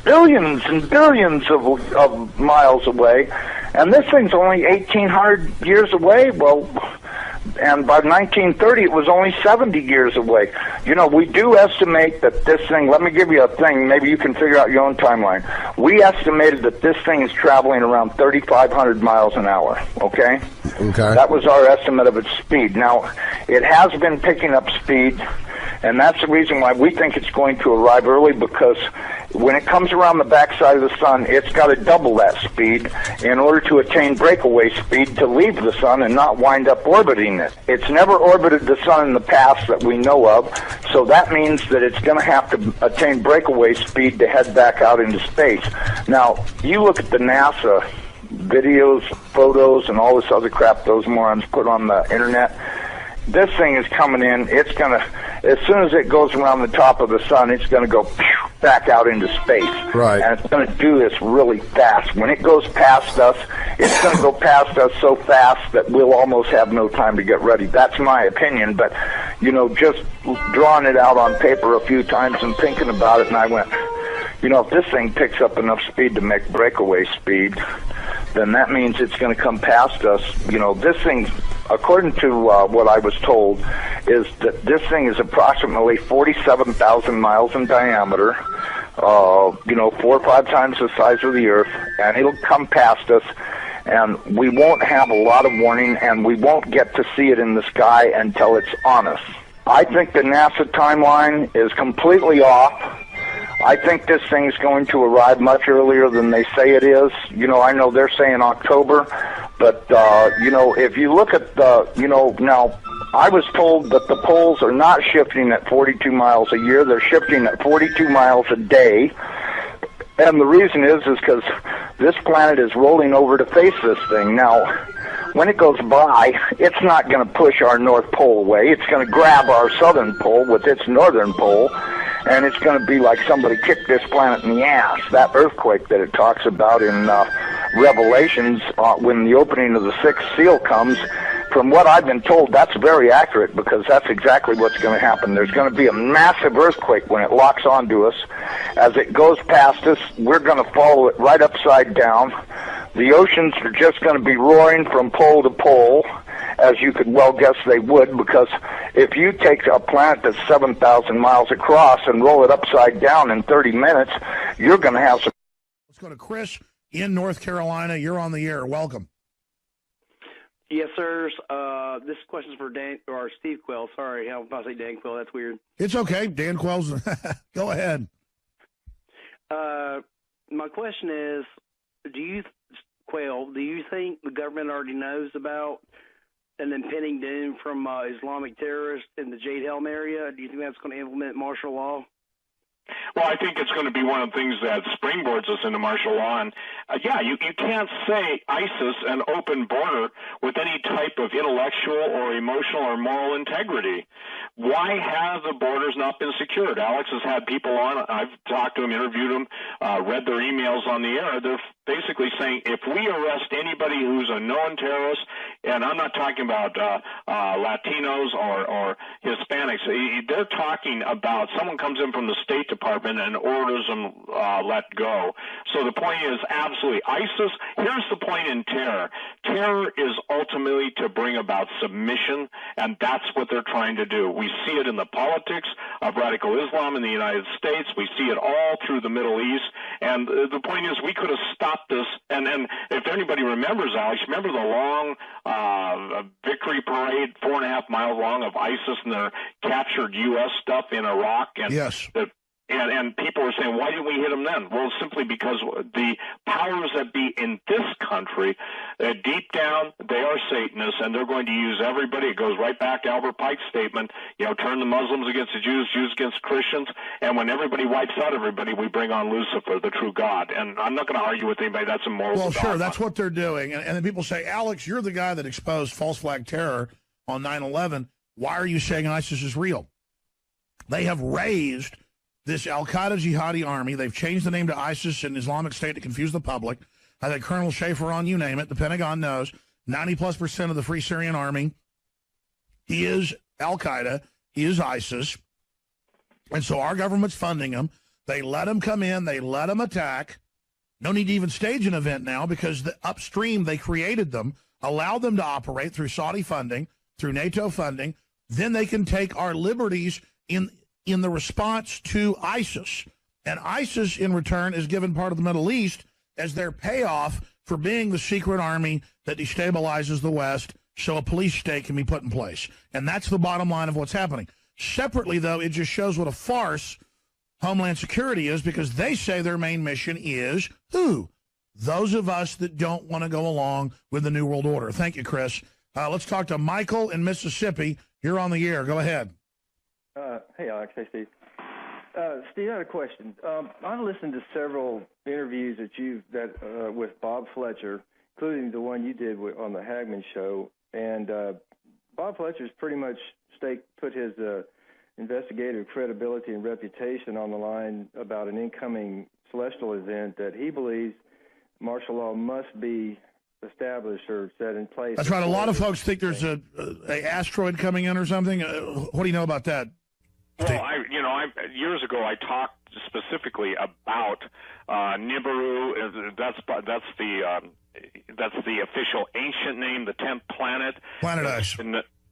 billions and billions of miles away, and this thing's only 1,800 years away. Well, And by 1930, it was only 70 years away. You know, we do estimate that this thing, let me give you a thing, maybe you can figure out your own timeline. We estimated that this thing is traveling around 3,500 miles an hour, okay? Okay. That was our estimate of its speed. Now, it has been picking up speed, and that's the reason why we think it's going to arrive early, because when it comes around the backside of the sun, it's got to double that speed in order to attain breakaway speed to leave the sun and not wind up orbiting it. It's never orbited the sun in the past that we know of, so that means that it's going to have to attain breakaway speed to head back out into space. Now, you look at the NASA videos, photos, and all this other crap those morons put on the internet. This thing is coming in. It's going to, as soon as it goes around the top of the sun, it's going to go back out into space. Right. And it's going to do this really fast. When it goes past us, it's going to go past us so fast that we'll almost have no time to get ready. That's my opinion. But, you know, just drawing it out on paper a few times and thinking about it, and I went, you know, if this thing picks up enough speed to make breakaway speed, then that means it's going to come past us. You know, this thing, according to what I was told, is that this thing is approximately 47,000 miles in diameter, you know, 4 or 5 times the size of the Earth, and it'll come past us, and we won't have a lot of warning, and we won't get to see it in the sky until it's on us. I think the NASA timeline is completely off. I think this thing's going to arrive much earlier than they say it is. You know, I know they're saying October, but, you know, if you look at the, you know, now, I was told that the poles are not shifting at 42 miles a year. They're shifting at 42 miles a day. And the reason is because this planet is rolling over to face this thing. Now, when it goes by, it's not going to push our North Pole away. It's going to grab our southern pole with its northern pole, and it's going to be like somebody kicked this planet in the ass. That earthquake that it talks about in Revelations, when the opening of the sixth seal comes, from what I've been told, that's very accurate, because that's exactly what's going to happen. There's going to be a massive earthquake when it locks onto us. As it goes past us, we're going to follow it right upside down. The oceans are just going to be roaring from pole to pole, as you could well guess they would, because if you take a planet that's 7,000 miles across and roll it upside down in 30 minutes, you're going to have some... Let's go to Chris in North Carolina. You're on the air. Welcome. Yes, sirs. This question's for Dan or Steve Quill. Sorry, I'm about to say Dan Quill. That's weird. It's okay. Dan Quill's. Go ahead. My question is, do you think the government already knows about an impending doom from Islamic terrorists in the Jade Helm area? Do you think that's going to implement martial law? Well, I think it's going to be one of the things that springboards us into martial law. And, yeah, you can't say ISIS an open border with any type of intellectual or emotional or moral integrity. Why have the borders not been secured? Alex has had people on. I've talked to them, interviewed them, read their emails on the air. They're basically saying if we arrest anybody who's a known terrorist, and I'm not talking about Latinos or Hispanics, they're talking about someone comes in from the State Department and orders them let go. So the point is absolutely ISIS. Here's the point in terror. Terror is ultimately to bring about submission, and that's what they're trying to do. We see it in the politics of radical Islam in the United States. We see it all through the Middle East. And the point is we could have stopped this. And if anybody remembers, Alex, remember the long victory parade, 4.5 miles long, of ISIS and their captured U.S. stuff in Iraq? And yes. And people were saying, why didn't we hit them then? Well, simply because the powers that be in this country, deep down, they are Satanists, and they're going to use everybody. It goes right back to Albert Pike's statement, turn the Muslims against the Jews, Jews against Christians, and when everybody wipes out everybody, we bring on Lucifer, the true God. And I'm not going to argue with anybody. That's immoral. Well, sure, that's what they're doing. And then people say, Alex, you're the guy that exposed false flag terror on 9/11. Why are you saying ISIS is real? They have raised this al-Qaeda jihadi army. They've changed the name to ISIS and Islamic State to confuse the public. I think Colonel Schaefer on, you name it, the Pentagon knows, 90+% of the Free Syrian Army is al-Qaeda, is ISIS. And so our government's funding them. They let them come in. They let them attack. No need to even stage an event now because the upstream, they created them, allowed them to operate through Saudi funding, through NATO funding, then they can take our liberties in the response to ISIS. And ISIS, in return, is given part of the Middle East as their payoff for being the secret army that destabilizes the West so a police state can be put in place. And that's the bottom line of what's happening. Separately, though, it just shows what a farce Homeland Security is, because they say their main mission is who? Those of us that don't want to go along with the New World Order. Thank you, Chris. Let's talk to Michael in Mississippi. You're on the air. Go ahead. Hey, Alex. Hey, Steve. Steve, I had a question. I listened to several interviews with Bob Fletcher, including the one you did on the Hagman show. And Bob Fletcher's pretty much put his investigative credibility and reputation on the line about an incoming celestial event that he believes martial law must be established or set in place. That's right. A lot of folks think there's a asteroid coming in or something. What do you know about that? Well, years ago I talked specifically about Nibiru. That's the official ancient name, the 10th planet. Planet X.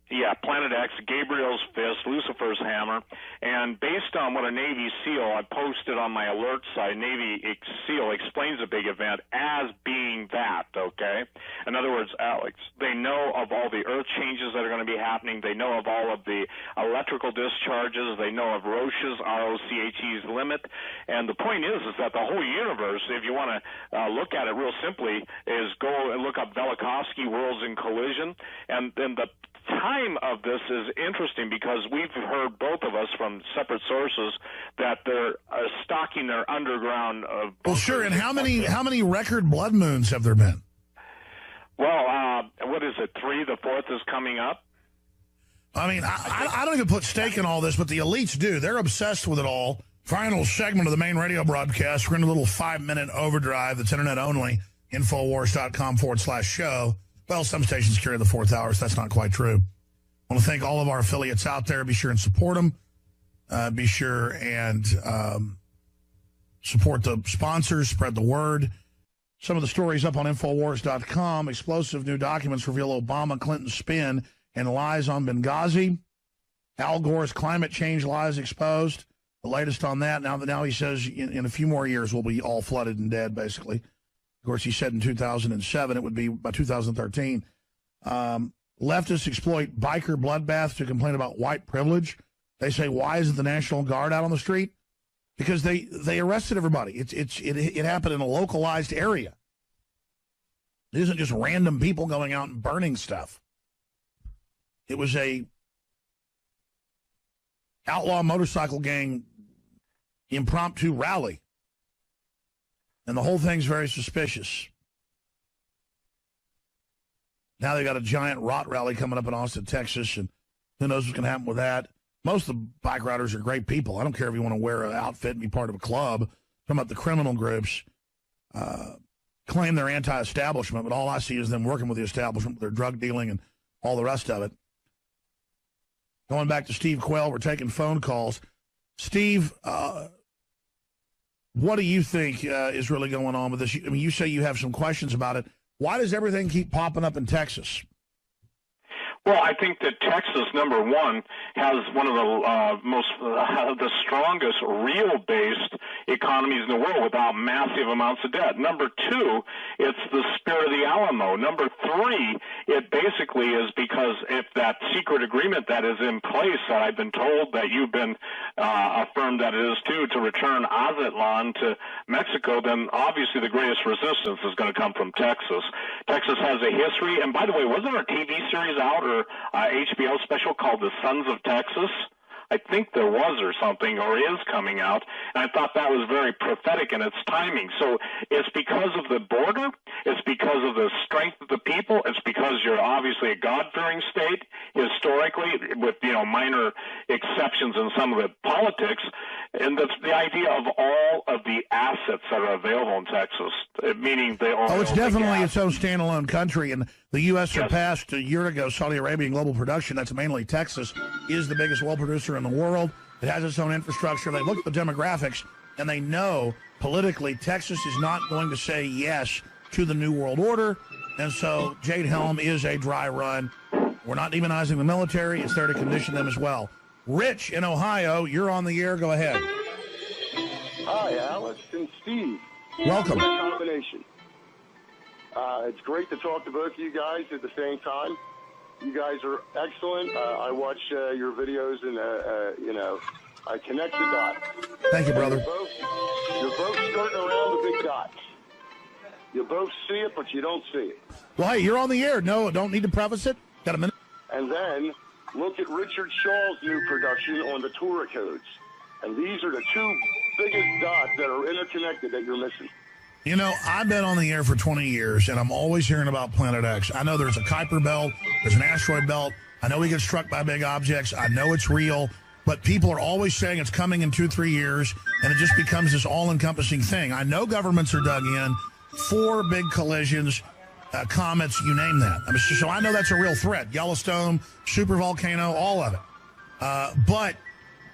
Yeah, Planet X, Gabriel's fist, Lucifer's hammer, and based on what a Navy SEAL, I posted on my alert site, Navy SEAL explains a big event as being that, okay? In other words, Alex, they know of all the Earth changes that are going to be happening. They know of all of the electrical discharges. They know of Roche's, R-O-C-H-E's limit. And the point is that the whole universe, if you want to look at it real simply, is go and look up Velikovsky, Worlds in Collision, and then the time of this is interesting because we've heard, both of us from separate sources, that they're stocking their underground. Well, sure. And how many record blood moons have there been? Well, what is it? 3? The 4th is coming up. I mean, I don't even put stake in all this, but the elites do. They're obsessed with it all. Final segment of the main radio broadcast. We're in a little 5-minute overdrive that's internet only. Infowars.com/show. Well, some stations carry the 4th hour, so that's not quite true. I want to thank all of our affiliates out there. Be sure and support them. Be sure and support the sponsors. Spread the word. Some of the stories up on Infowars.com. Explosive new documents reveal Obama, Clinton spin and lies on Benghazi. Al Gore's climate change lies exposed. The latest on that. Now he says in a few more years we'll be all flooded and dead, basically. Of course, he said in 2007 it would be by 2013. Leftists exploit biker bloodbaths to complain about white privilege. They say, why isn't the National Guard out on the street? Because they arrested everybody. It happened in a localized area. It isn't just random people going out and burning stuff. It was a outlaw motorcycle gang impromptu rally. And the whole thing's very suspicious. Now they got a giant rot rally coming up in Austin, Texas, and who knows what's going to happen with that. Most of the bike riders are great people. I don't care if you want to wear an outfit and be part of a club. I'm talking about the criminal groups claim they're anti-establishment, but all I see is them working with the establishment with their drug dealing and all the rest of it. Going back to Steve Quayle, we're taking phone calls. Steve, what do you think is really going on with this? I mean, you say you have some questions about it. Why does everything keep popping up in Texas? Well, I think that Texas, number one, has one of the strongest real-based economies in the world without massive amounts of debt. Number two, it's the spirit of the Alamo. Number three, it basically is because if that secret agreement that is in place that I've been told that you've been affirmed that it is too, to return Aztlan to Mexico, then obviously the greatest resistance is going to come from Texas. Texas has a history, and by the way, wasn't there a TV series out or HBO special called The Sons of Texas? I think there was or something, or is coming out, and I thought that was very prophetic in its timing. So it's because of the border, it's because of the strength of the people, it's because you're obviously a God-fearing state historically, with minor exceptions in some of the politics, and that's the idea of all of the assets that are available in Texas, meaning the oil. Oh, it's definitely its own standalone country, and the U.S. surpassed a year ago Saudi Arabia in global production. That's mainly Texas, is the biggest oil producer in the world. It has its own infrastructure. They look at the demographics, and they know politically Texas is not going to say yes to the New World Order, and so Jade Helm is a dry run. We're not demonizing the military. It's there to condition them as well. Rich in Ohio, you're on the air. Go ahead. Hi, Alex and Steve. Welcome. What a combination. It's great to talk to both of you guys at the same time. You guys are excellent. I watch your videos and, I connect the dots. Thank you, brother. You're both skirting around the big dots. You both see it, but you don't see it. Well, hey, you're on the air. No, don't need to preface it. Got a minute? And then look at Richard Shaw's new production on the Torah codes. And these are the two biggest dots that are interconnected that you're missing. You know, I've been on the air for 20 years, and I'm always hearing about Planet X. I know there's a Kuiper belt, there's an asteroid belt. I know we get struck by big objects. I know it's real, but people are always saying it's coming in 2-3 years, and it just becomes this all-encompassing thing. I know governments are dug in, 4 big collisions, comets, you name that. I mean, so I know that's a real threat. Yellowstone, supervolcano, all of it. But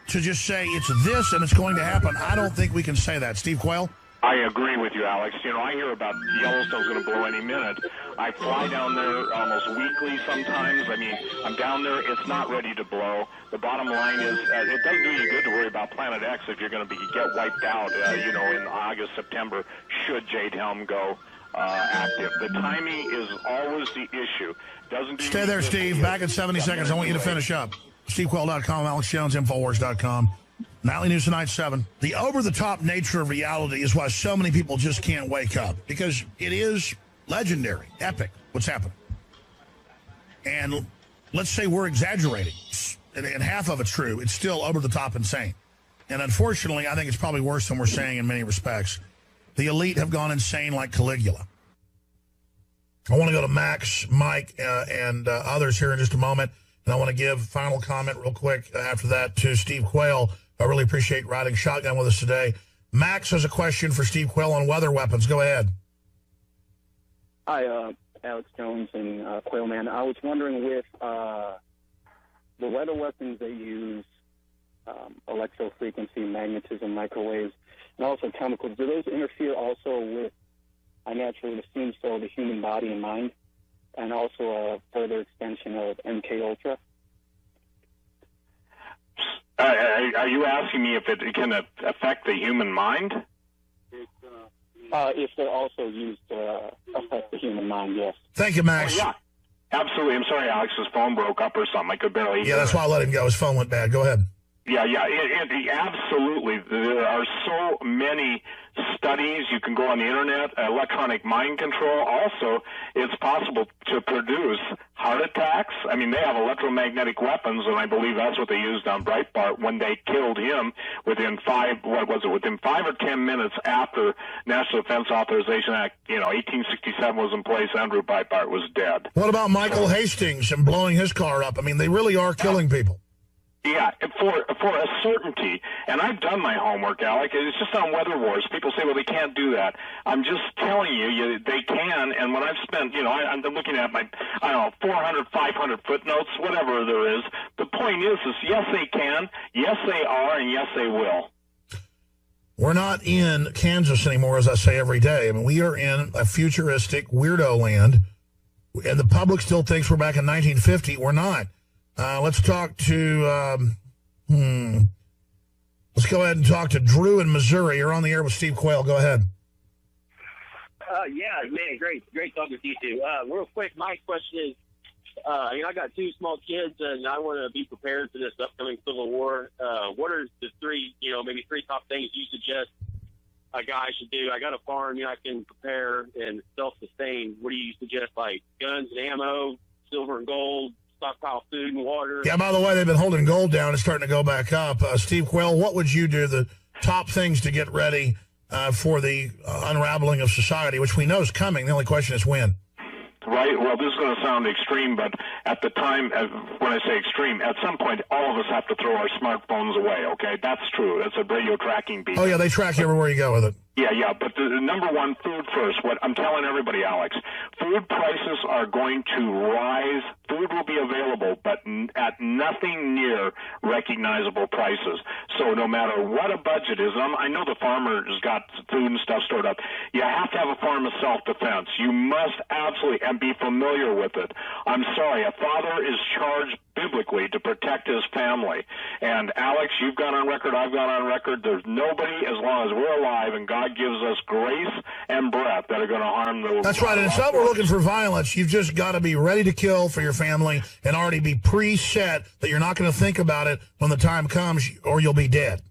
to just say it's this and it's going to happen, I don't think we can say that. Steve Quayle? I agree with you, Alex. You know, I hear about Yellowstone's going to blow any minute. I fly down there almost weekly sometimes. I mean, I'm down there. It's not ready to blow. The bottom line is it doesn't do you good to worry about Planet X if you're going to get wiped out, in August, September, should Jade Helm go active. The timing is always the issue. Doesn't do Stay there, Steve. Back in 70 seconds. I want you to finish up. SteveQuayle.com, AlexJones, Infowars.com. Nightly News Tonight 7. The over-the-top nature of reality is why so many people just can't wake up, because it is legendary, epic, what's happening. And let's say we're exaggerating, and half of it's true. It's still over-the-top insane. And unfortunately, I think it's probably worse than we're saying in many respects. The elite have gone insane like Caligula. I want to go to Max, Mike, and others here in just a moment. And I want to give a final comment real quick after that to Steve Quayle. I really appreciate riding shotgun with us today. Max has a question for Steve Quayle on weather weapons. Go ahead. Hi, Alex Jones and Quayle Man. I was wondering with the weather weapons they use, electrofrequency, magnetism, microwaves, and also chemicals, do those interfere also with, I naturally assume so, the human body and mind, and also a further extension of MK Ultra? Are you asking me if it can affect the human mind? If they're also used to affect the human mind, yes. Thank you, Max. Oh, yeah, absolutely. I'm sorry, Alex's phone broke up or something. I could barely hear. Yeah, that's why I let him go. His phone went bad. Go ahead. Yeah, absolutely. There are so many studies. You can go on the internet, electronic mind control. Also, it's possible to produce heart attacks. I mean, they have electromagnetic weapons, and I believe that's what they used on Breitbart when they killed him within 5 or 10 minutes after National Defense Authorization Act, 1867 was in place. Andrew Breitbart was dead. What about Michael Hastings and blowing his car up? I mean, they really are killing people. Yeah, for a certainty, and I've done my homework, Alec. It's just on Weather Wars. People say, well, they can't do that. I'm just telling you, they can, and when I've spent, I'm looking at my, 400, 500 footnotes, whatever there is. The point is yes, they can, yes, they are, and yes, they will. We're not in Kansas anymore, as I say every day. I mean, we are in a futuristic weirdo land, and the public still thinks we're back in 1950. We're not. Let's talk to, let's go ahead and talk to Drew in Missouri. You're on the air with Steve Quayle. Go ahead. Yeah, man, great talking to you two. Real quick, my question is, I got 2 small kids, and I want to be prepared for this upcoming Civil War. What are the 3, maybe 3 top things you suggest a guy should do? I got a farm, I can prepare and self-sustain. What do you suggest, like guns and ammo, silver and gold, stockpile food and water? Yeah, by the way, they've been holding gold down. It's starting to go back up. Steve Quayle, what would you do, the top things to get ready for the unraveling of society, which we know is coming? The only question is when. Right. Well, this is going to sound extreme, but at the time, when I say extreme, at some point, all of us have to throw our smartphones away, okay? That's true. That's a radio tracking beacon. Oh, yeah, they track you everywhere you go with it. Yeah, but the number one, food first. What I'm telling everybody, Alex, food prices are going to rise. Food will be available, but at nothing near recognizable prices. So no matter what a budget is, I know the farmer has got food and stuff stored up. You have to have a form of self-defense. You must absolutely, and be familiar with it. I'm sorry, a father is charged biblically to protect his family. And Alex, you've gone on record, I've gone on record, there's nobody, as long as we're alive and God gives us grace and breath, that are going to harm the... That's right, and it's not we're looking for violence. You've just got to be ready to kill for your family and already be preset that you're not going to think about it when the time comes or you'll be dead.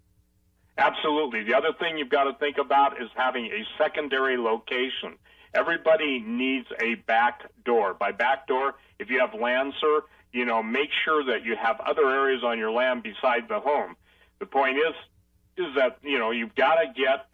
Absolutely. The other thing you've got to think about is having a secondary location. Everybody needs a back door. By back door, if you have land, sir, make sure that you have other areas on your land beside the home. The point is that, you've got to get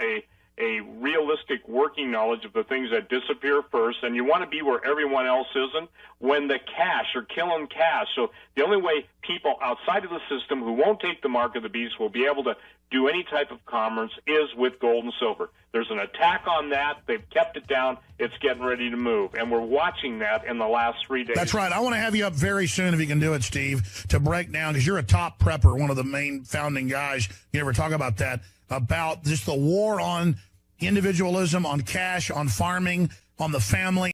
a realistic working knowledge of the things that disappear first, and you want to be where everyone else isn't when the cash are killing cash. So the only way people outside of the system who won't take the mark of the beast will be able to do any type of commerce is with gold and silver. There's an attack on that. They've kept it down. It's getting ready to move, and we're watching that in the last 3 days. That's right. I want to have you up very soon, if you can do it, Steve, to break down, because you're a top prepper, one of the main founding guys. You ever talk about that, about just the war on individualism, on cash, on farming, on the family.